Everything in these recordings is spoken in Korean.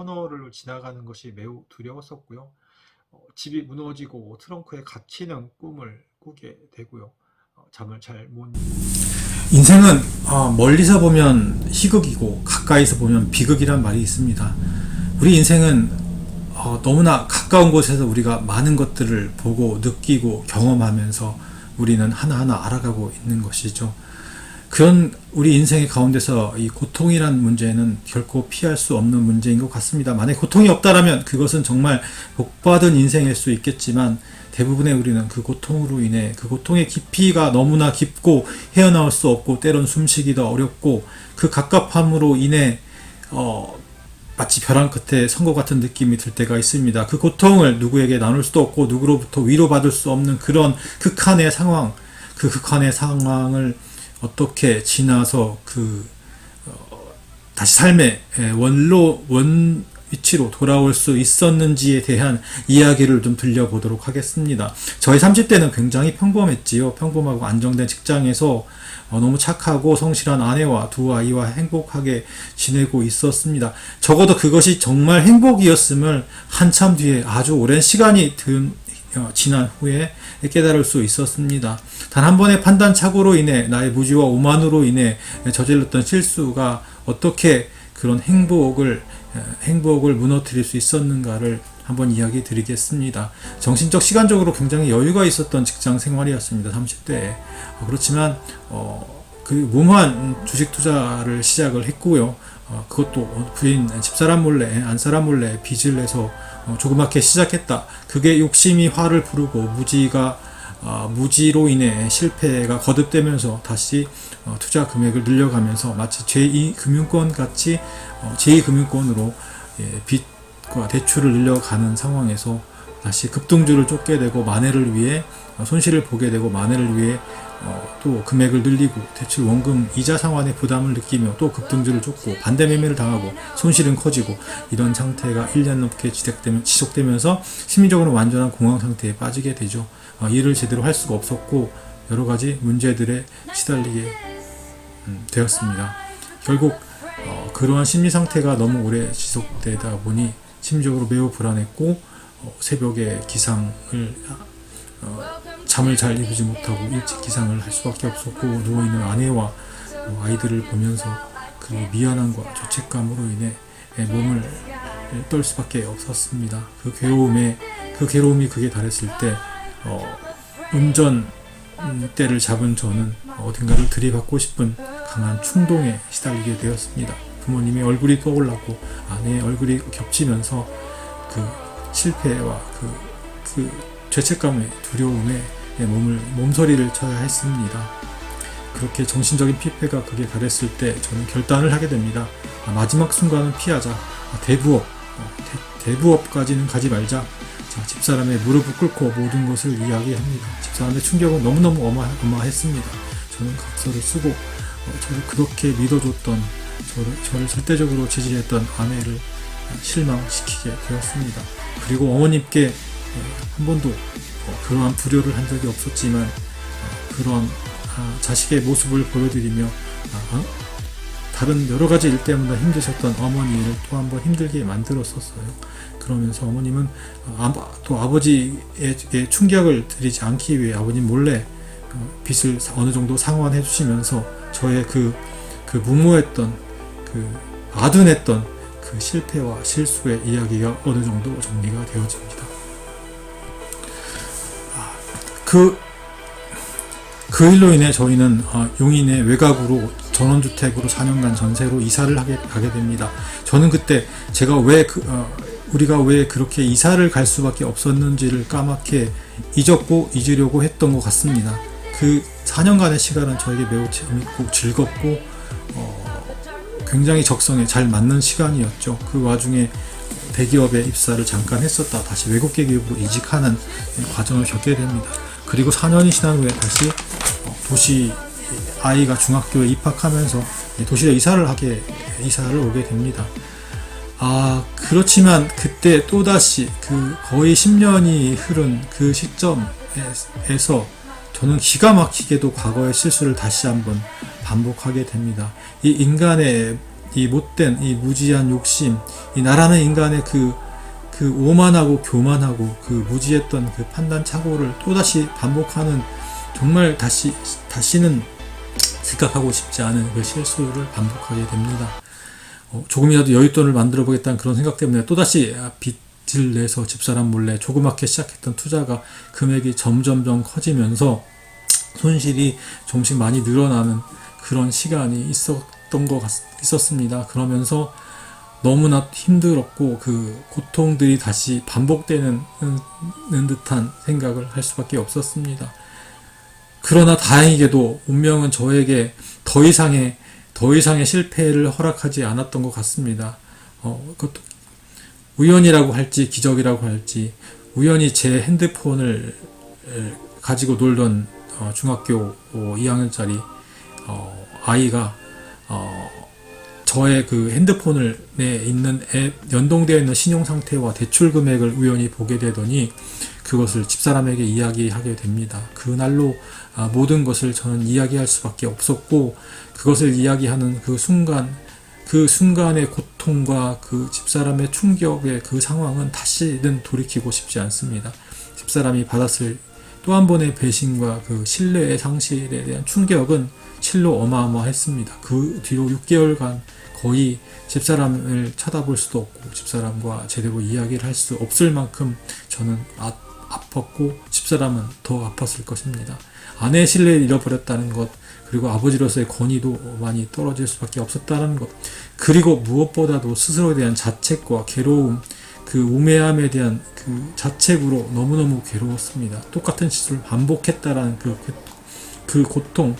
터널을 지나가는 것이 매우 두려웠었고요. 집이 무너지고 트렁크에 갇히는 꿈을 꾸게 되고요. 잠을 잘 못. 인생은 멀리서 보면 희극이고 가까이서 보면 비극이란 말이 있습니다. 우리 인생은 너무나 가까운 곳에서 우리가 많은 것들을 보고 느끼고 경험하면서 우리는 하나하나 알아가고 있는 것이죠. 그런 우리 인생의 가운데서 이 고통이란 문제는 결코 피할 수 없는 문제인 것 같습니다. 만약 고통이 없다라면 그것은 정말 복받은 인생일 수 있겠지만 대부분의 우리는 그 고통으로 인해 그 고통의 깊이가 너무나 깊고 헤어나올 수 없고 때론 숨쉬기도 어렵고 그 갑갑함으로 인해 마치 벼랑 끝에 선거 같은 느낌이 들 때가 있습니다. 그 고통을 누구에게 나눌 수도 없고 누구로부터 위로받을 수 없는 그런 극한의 상황, 그 극한의 상황을 어떻게 지나서 다시 삶의 원 위치로 돌아올 수 있었는지에 대한 이야기를 좀 들려보도록 하겠습니다. 저의 30대는 굉장히 평범했지요. 평범하고 안정된 직장에서 너무 착하고 성실한 아내와 두 아이와 행복하게 지내고 있었습니다. 적어도 그것이 정말 행복이었음을 한참 뒤에 아주 오랜 시간이 지난 후에 깨달을 수 있었습니다. 단 한 번의 판단착오로 인해 나의 무지와 오만으로 인해 저질렀던 실수가 어떻게 그런 행복을 무너뜨릴 수 있었는가를 한번 이야기 드리겠습니다. 정신적 시간적으로 굉장히 여유가 있었던 직장 생활이었습니다. 30대에. 그렇지만 그 무모한 주식 투자를 시작을 했고요. 그것도 부인 집사람 몰래 안사람 몰래 빚을 내서 조그맣게 시작했다. 그게 욕심이 화를 부르고 무지로 인해 실패가 거듭되면서 다시 투자 금액을 늘려가면서 마치 제2금융권 같이 제2금융권으로 빚과 대출을 늘려가는 상황에서 다시 급등주를 쫓게 되고 만회를 위해 손실을 보게 되고 만회를 위해 또 금액을 늘리고 대출 원금 이자 상환의 부담을 느끼며 또 급등주를 쫓고 반대 매매를 당하고 손실은 커지고 이런 상태가 1년 넘게 지속되면서 심리적으로 완전한 공황 상태에 빠지게 되죠. 일을 제대로 할 수가 없었고 여러 가지 문제들에 시달리게 되었습니다. 결국 그러한 심리 상태가 너무 오래 지속되다 보니 심리적으로 매우 불안했고 새벽에 기상을 잠을 잘 이루지 못하고 일찍 기상을 할 수밖에 없었고 누워있는 아내와 아이들을 보면서 그 미안함과 죄책감으로 인해 몸을 떨 수밖에 없었습니다. 그 괴로움이 극에 달했을 때 운전대를 잡은 저는 어딘가를 들이받고 싶은 강한 충동에 시달리게 되었습니다. 부모님의 얼굴이 떠올랐고 아내의 얼굴이 겹치면서 그 실패와 그 죄책감의 두려움에 몸서리를 쳐야 했습니다. 그렇게 정신적인 피폐가 극에 달했을 때 저는 결단을 하게 됩니다. 마지막 순간은 피하자. 대부업까지는 가지 말자. 집사람의 무릎을 꿇고 모든 것을 이야기합니다. 집사람의 충격은 너무너무 어마했습니다. 저는 각서를 쓰고 저를 그렇게 믿어줬던 저를 절대적으로 지지했던 아내를 실망시키게 되었습니다. 그리고 어머님께 한 번도 그러한 불효를 한 적이 없었지만 그러한 자식의 모습을 보여드리며 다른 여러 가지 일 때문에 힘드셨던 어머니를 또 한 번 힘들게 만들었었어요. 그러면서 어머님은 또 아버지의 충격을 드리지 않기 위해 아버님 몰래 빚을 어느 정도 상환해 주시면서 저의 그 무모했던 아둔했던 그 실패와 실수의 이야기가 어느 정도 정리가 되어집니다. 그 일로 인해 저희는 용인의 외곽으로 전원주택으로 4년간 전세로 이사를 가게 됩니다. 저는 그때 우리가 왜 그렇게 이사를 갈 수밖에 없었는지를 까맣게 잊으려고 했던 것 같습니다. 그 4년간의 시간은 저에게 매우 재밌고 즐겁고 굉장히 적성에 잘 맞는 시간이었죠. 그 와중에 대기업에 입사를 잠깐 했었다 다시 외국 기업으로 이직하는 과정을 겪게 됩니다. 그리고 4년이 지난 후에 다시 도시 아이가 중학교에 입학하면서 도시에 이사를 오게 됩니다. 그렇지만 그때 또다시 거의 10년이 흐른 그 시점에서 저는 기가 막히게도 과거의 실수를 다시 한번 반복하게 됩니다. 이 인간의 이 못된 이 무지한 욕심, 이 나라는 인간의 그 오만하고 교만하고 그 무지했던 그 판단 착오를 또다시 반복하는, 정말 다시는 생각하고 싶지 않은 그 실수를 반복하게 됩니다. 조금이라도 여윳돈을 만들어 보겠다는 그런 생각 때문에 또다시 빚을 내서 집사람 몰래 조그맣게 시작했던 투자가 금액이 점점점 커지면서 손실이 조금씩 많이 늘어나는 그런 시간이 있었습니다. 그러면서 너무나 힘들었고 그 고통들이 다시 반복되는 듯한 생각을 할 수밖에 없었습니다. 그러나 다행히게도 운명은 저에게 더 이상의 실패를 허락하지 않았던 것 같습니다. 그것도 우연이라고 할지 기적이라고 할지, 우연히 제 핸드폰을 가지고 놀던 중학교 2학년짜리 아이가 저의 그 핸드폰에 있는 앱, 연동되어 있는 신용 상태와 대출 금액을 우연히 보게 되더니 그것을 집사람에게 이야기하게 됩니다. 그날로 모든 것을 저는 이야기할 수밖에 없었고, 그것을 이야기하는 그 순간의 고통과 그 집사람의 충격의 그 상황은 다시는 돌이키고 싶지 않습니다. 집사람이 받았을 또 한 번의 배신과 그 신뢰의 상실에 대한 충격은 실로 어마어마했습니다. 그 뒤로 6개월간 거의 집사람을 쳐다볼 수도 없고 집사람과 제대로 이야기를 할 수 없을 만큼 저는 아팠고, 집사람은 더 아팠을 것입니다. 아내의 신뢰를 잃어버렸다는 것, 그리고 아버지로서의 권위도 많이 떨어질 수밖에 없었다는 것, 그리고 무엇보다도 스스로에 대한 자책과 괴로움, 그 우매함에 대한 그 자책으로 너무너무 괴로웠습니다. 똑같은 실수를 반복했다라는 그 고통,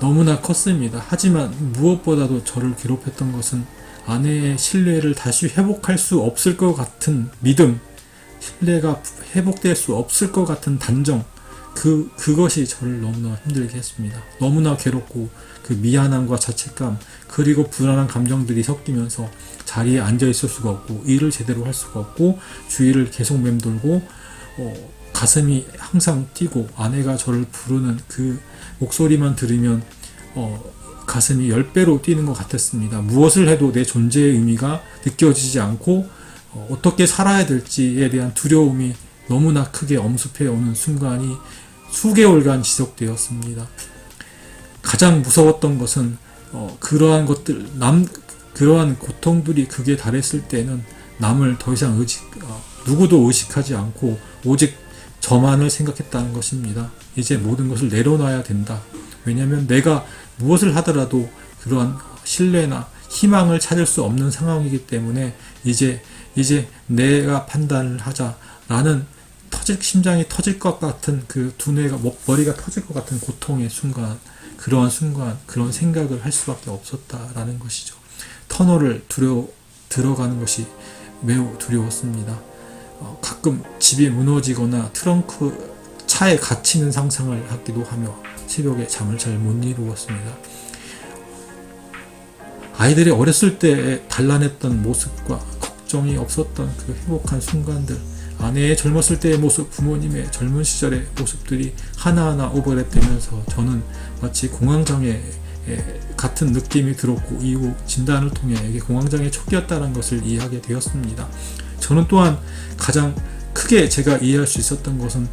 너무나 컸습니다. 하지만 무엇보다도 저를 괴롭혔던 것은 아내의 신뢰를 다시 회복할 수 없을 것 같은 믿음, 신뢰가 회복될 수 없을 것 같은 단정, 그것이 저를 너무나 힘들게 했습니다. 너무나 괴롭고 그 미안함과 자책감, 그리고 불안한 감정들이 섞이면서 자리에 앉아 있을 수가 없고, 일을 제대로 할 수가 없고, 주위를 계속 맴돌고, 가슴이 항상 뛰고, 아내가 저를 부르는 그 목소리만 들으면 가슴이 10배로 뛰는 것 같았습니다. 무엇을 해도 내 존재의 의미가 느껴지지 않고 어떻게 살아야 될지에 대한 두려움이 너무나 크게 엄습해 오는 순간이 수개월간 지속되었습니다. 가장 무서웠던 것은 그러한 고통들이 극에 달했을 때는 남을 더 이상 누구도 의식하지 않고 오직 저만을 생각했다는 것입니다. 이제 모든 것을 내려놔야 된다. 왜냐하면 내가 무엇을 하더라도 그러한 신뢰나 희망을 찾을 수 없는 상황이기 때문에 이제 내가 판단을 하자. 나는 심장이 터질 것 같은 그 두뇌가, 머리가 터질 것 같은 고통의 순간, 그런 생각을 할 수밖에 없었다라는 것이죠. 터널을 들어가는 것이 매우 두려웠습니다. 가끔 집이 무너지거나 트렁크 차에 갇히는 상상을 하기도 하며 새벽에 잠을 잘 못 이루었습니다. 아이들이 어렸을 때 단란했던 모습과 걱정이 없었던 그 행복한 순간들, 아내의 젊었을 때의 모습, 부모님의 젊은 시절의 모습들이 하나하나 오버랩되면서 저는 마치 공황장애 같은 느낌이 들었고, 이후 진단을 통해 이게 공황장애 초기였다는 것을 이해하게 되었습니다. 저는 또한 가장 크게 제가 이해할 수 있었던 것은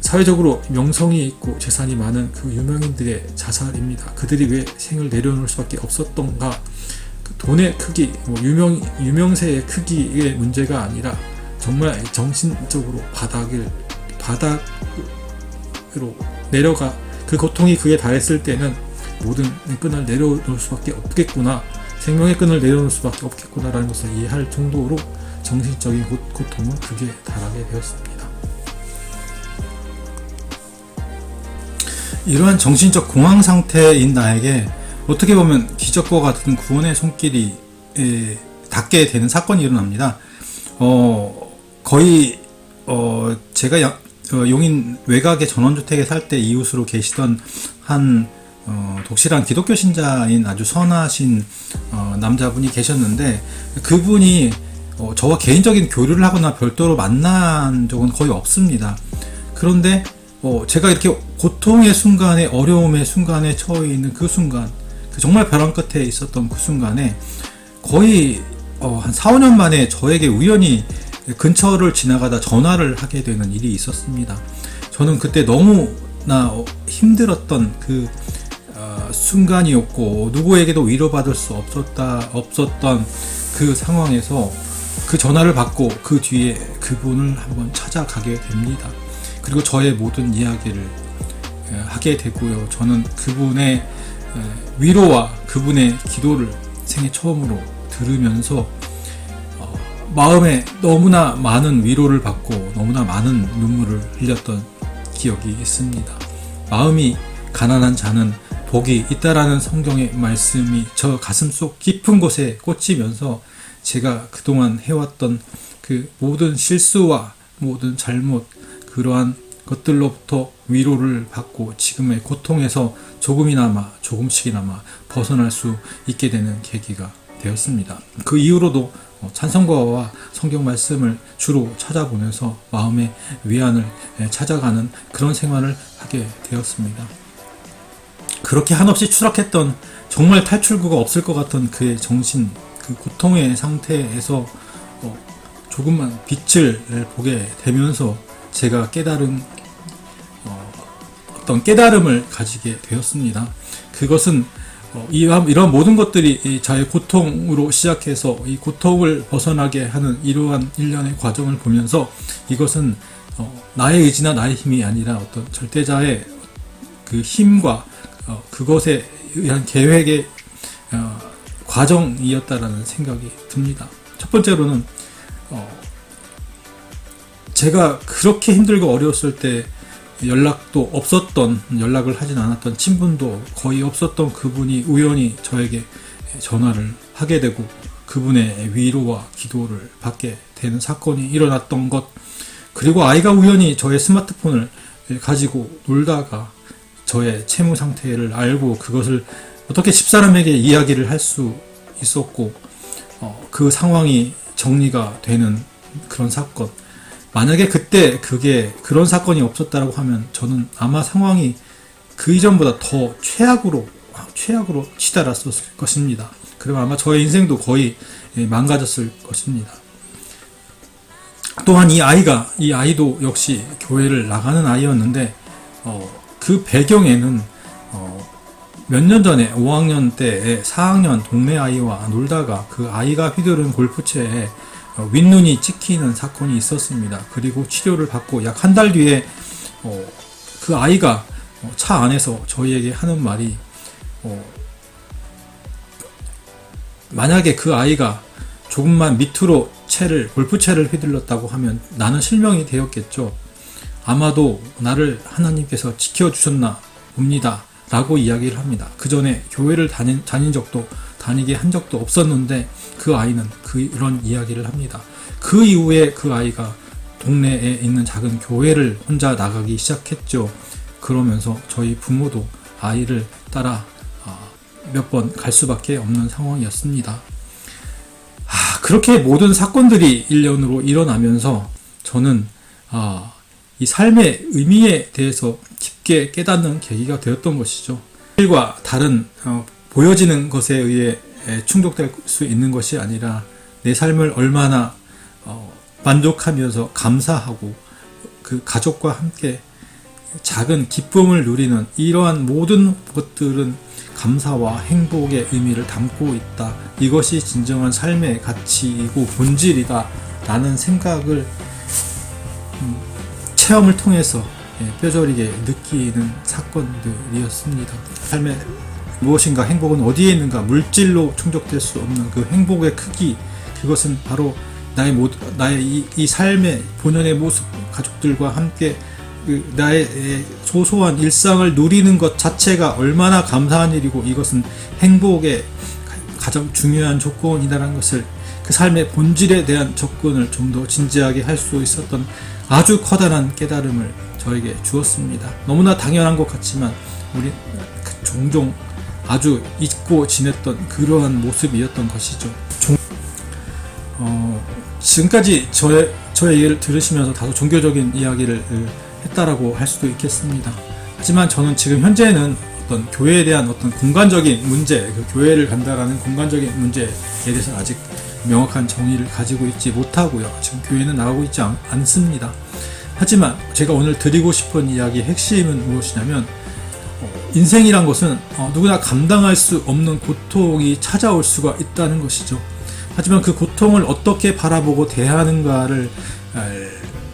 사회적으로 명성이 있고 재산이 많은 그 유명인들의 자살입니다. 그들이 왜 생을 내려놓을 수밖에 없었던가? 그 돈의 크기, 유명세의 크기의 문제가 아니라 정말 정신적으로 바닥으로 내려가, 그 고통이 그에 달했을 때는 모든 끈을 내려놓을 수밖에 없겠구나, 생명의 끈을 내려놓을 수밖에 없겠구나라는 것을 이해할 정도로 정신적인 고통은 극에 달하게 되었습니다. 이러한 정신적 공황 상태인 나에게 어떻게 보면 기적과 같은 구원의 손길이 닿게 되는 사건이 일어납니다. 거의 제가 용인 외곽의 전원주택에 살 때 이웃으로 계시던 한 독실한 기독교 신자인 아주 선하신 남자분이 계셨는데, 그분이 저와 개인적인 교류를 하거나 별도로 만난 적은 거의 없습니다. 그런데 제가 이렇게 고통의 순간에, 어려움의 순간에 처해 있는 그 순간, 그 정말 벼랑 끝에 있었던 그 순간에 거의 한 4, 5년 만에 저에게 우연히 근처를 지나가다 전화를 하게 되는 일이 있었습니다. 저는 그때 너무나 힘들었던 그 순간이었고 누구에게도 위로받을 수 없었던 그 상황에서 그 전화를 받고 그 뒤에 그분을 한번 찾아가게 됩니다. 그리고 저의 모든 이야기를 하게 되고요. 저는 그분의 위로와 그분의 기도를 생애 처음으로 들으면서 마음에 너무나 많은 위로를 받고 너무나 많은 눈물을 흘렸던 기억이 있습니다. 마음이 가난한 자는 복이 있다라는 성경의 말씀이 저 가슴속 깊은 곳에 꽂히면서 제가 그동안 해왔던 그 모든 실수와 모든 잘못, 그러한 것들로부터 위로를 받고 지금의 고통에서 조금씩이나마 벗어날 수 있게 되는 계기가 되었습니다. 그 이후로도 찬송가와 성경 말씀을 주로 찾아보면서 마음의 위안을 찾아가는 그런 생활을 하게 되었습니다. 그렇게 한없이 추락했던, 정말 탈출구가 없을 것 같은 그의 정신, 그 고통의 상태에서 조금만 빛을 보게 되면서 제가 깨달은 어떤 깨달음을 가지게 되었습니다. 그것은 이런 모든 것들이 저의 고통으로 시작해서 이 고통을 벗어나게 하는 이러한 일련의 과정을 보면서 이것은 나의 의지나 나의 힘이 아니라 어떤 절대자의 그 힘과 그것에 의한 계획의 과정이었다라는 생각이 듭니다. 첫 번째로는 제가 그렇게 힘들고 어려웠을 때 연락을 하진 않았던 친분도 거의 없었던 그분이 우연히 저에게 전화를 하게 되고 그분의 위로와 기도를 받게 되는 사건이 일어났던 것, 그리고 아이가 우연히 저의 스마트폰을 가지고 놀다가 저의 채무 상태를 알고 그것을 어떻게 집사람에게 이야기를 할 수 있었고 그 상황이 정리가 되는 그런 사건. 만약에 그때 그런 사건이 없었다라고 하면 저는 아마 상황이 그 이전보다 더 최악으로 치달았었을 것입니다. 그리고 아마 저의 인생도 거의 망가졌을 것입니다. 또한 이 아이도 역시 교회를 나가는 아이였는데 그 배경에는 몇 년 전에 5학년 때에 4학년 동네 아이와 놀다가 그 아이가 휘두른 골프채에 윗눈이 찍히는 사건이 있었습니다. 그리고 치료를 받고 약 한 달 뒤에 그 아이가 차 안에서 저희에게 하는 말이 만약에 그 아이가 조금만 밑으로 골프채를 휘둘렀다고 하면 나는 실명이 되었겠죠. 아마도 나를 하나님께서 지켜주셨나 봅니다 라고 이야기를 합니다. 그 전에 교회를 다니게 한 적도 없었는데 그 아이는 그런 이야기를 합니다. 그 이후에 그 아이가 동네에 있는 작은 교회를 혼자 나가기 시작했죠. 그러면서 저희 부모도 아이를 따라 몇 번 갈 수밖에 없는 상황이었습니다. 그렇게 모든 사건들이 일련으로 일어나면서 저는 이 삶의 의미에 대해서 깊게 깨닫는 계기가 되었던 것이죠. 일과 다른 보여지는 것에 의해 충족될 수 있는 것이 아니라 내 삶을 얼마나 만족하면서 감사하고 그 가족과 함께 작은 기쁨을 누리는 이러한 모든 것들은 감사와 행복의 의미를 담고 있다. 이것이 진정한 삶의 가치이고 본질이다 라는 생각을 체험을 통해서 뼈저리게 느끼는 사건들이었습니다. 삶의 무엇인가, 행복은 어디에 있는가, 물질로 충족될 수 없는 그 행복의 크기, 그것은 바로 나의 이 삶의 본연의 모습, 가족들과 함께 나의 소소한 일상을 누리는 것 자체가 얼마나 감사한 일이고 이것은 행복의 가장 중요한 조건이라는 것을, 그 삶의 본질에 대한 접근을 좀 더 진지하게 할 수 있었던 아주 커다란 깨달음을 저에게 주었습니다. 너무나 당연한 것 같지만 우리 종종 아주 잊고 지냈던 그러한 모습이었던 것이죠. 지금까지 저의 얘기를 들으시면서 다소 종교적인 이야기를 했다라고 할 수도 있겠습니다. 하지만 저는 지금 현재는 어떤 교회에 대한 어떤 공간적인 문제, 그 교회를 간다라는 공간적인 문제에 대해서는 아직 명확한 정의를 가지고 있지 못하고요. 지금 교회는 나가고 있지 않습니다. 하지만 제가 오늘 드리고 싶은 이야기의 핵심은 무엇이냐면 인생이란 것은 누구나 감당할 수 없는 고통이 찾아올 수가 있다는 것이죠. 하지만 그 고통을 어떻게 바라보고 대하는가를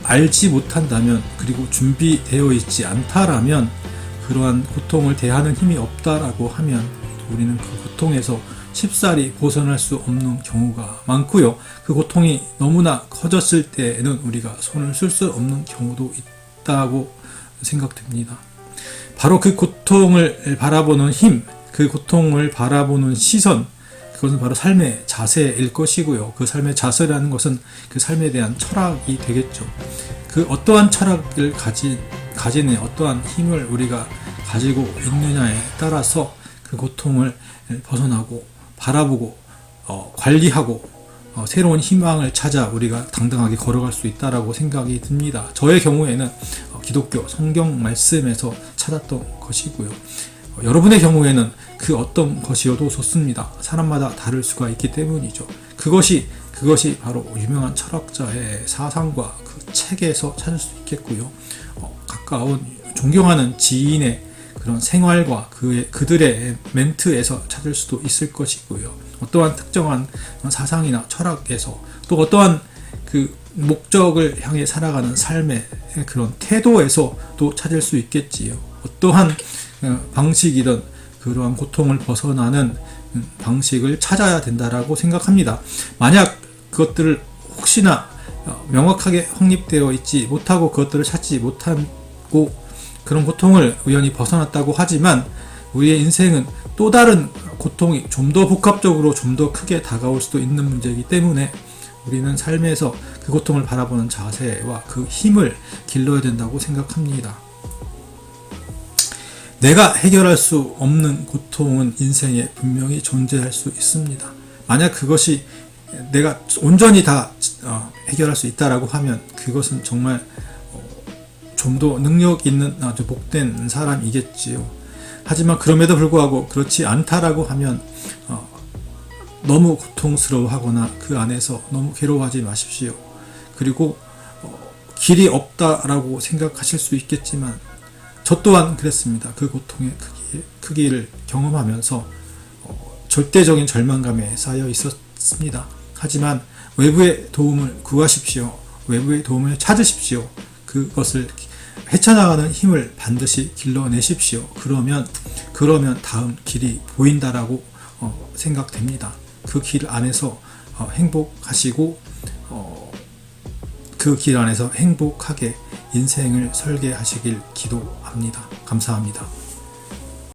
알지 못한다면, 그리고 준비되어 있지 않다라면, 그러한 고통을 대하는 힘이 없다라고 하면 우리는 그 고통에서 쉽사리 벗어날 수 없는 경우가 많고요. 그 고통이 너무나 커졌을 때에는 우리가 손을 쓸 수 없는 경우도 있다고 생각됩니다. 바로 그 고통을 바라보는 힘, 그 고통을 바라보는 시선, 그것은 바로 삶의 자세일 것이고요. 그 삶의 자세라는 것은 그 삶에 대한 철학이 되겠죠. 그 어떠한 철학을 가지는 어떠한 힘을 우리가 가지고 있느냐에 따라서 그 고통을 벗어나고 바라보고 관리하고 새로운 희망을 찾아 우리가 당당하게 걸어갈 수 있다라고 생각이 듭니다. 저의 경우에는 기독교 성경 말씀에서 찾았던 것이고요. 여러분의 경우에는 그 어떤 것이어도 좋습니다. 사람마다 다를 수가 있기 때문이죠. 그것이 바로 유명한 철학자의 사상과 그 책에서 찾을 수 있겠고요. 가까운 존경하는 지인의 그런 생활과 그들의 멘트에서 찾을 수도 있을 것이고요. 어떠한 특정한 사상이나 철학에서, 또 어떠한 그 목적을 향해 살아가는 삶의 그런 태도에서 또 찾을 수 있겠지요. 어떠한 방식이든 그러한 고통을 벗어나는 방식을 찾아야 된다라고 생각합니다. 만약 그것들을 혹시나 명확하게 확립되어 있지 못하고 그것들을 찾지 못하고 그런 고통을 우연히 벗어났다고 하지만, 우리의 인생은 또 다른 고통이 좀 더 복합적으로 좀 더 크게 다가올 수도 있는 문제이기 때문에 우리는 삶에서 그 고통을 바라보는 자세와 그 힘을 길러야 된다고 생각합니다. 내가 해결할 수 없는 고통은 인생에 분명히 존재할 수 있습니다. 만약 그것이 내가 온전히 다 해결할 수 있다라고 하면 그것은 정말 좀 더 능력 있는 아주 복된 사람이겠지요. 하지만 그럼에도 불구하고 그렇지 않다라고 하면 너무 고통스러워하거나 그 안에서 너무 괴로워하지 마십시오. 그리고 길이 없다라고 생각하실 수 있겠지만 저 또한 그랬습니다. 그 고통의 크기를 경험하면서 절대적인 절망감에 쌓여 있었습니다. 하지만 외부의 도움을 구하십시오. 외부의 도움을 찾으십시오. 그것을 헤쳐나가는 힘을 반드시 길러내십시오. 그러면 다음 길이 보인다라고 생각됩니다. 그 길 안에서 행복하시고 그 길 안에서 행복하게 인생을 설계하시길 기도합니다. 감사합니다.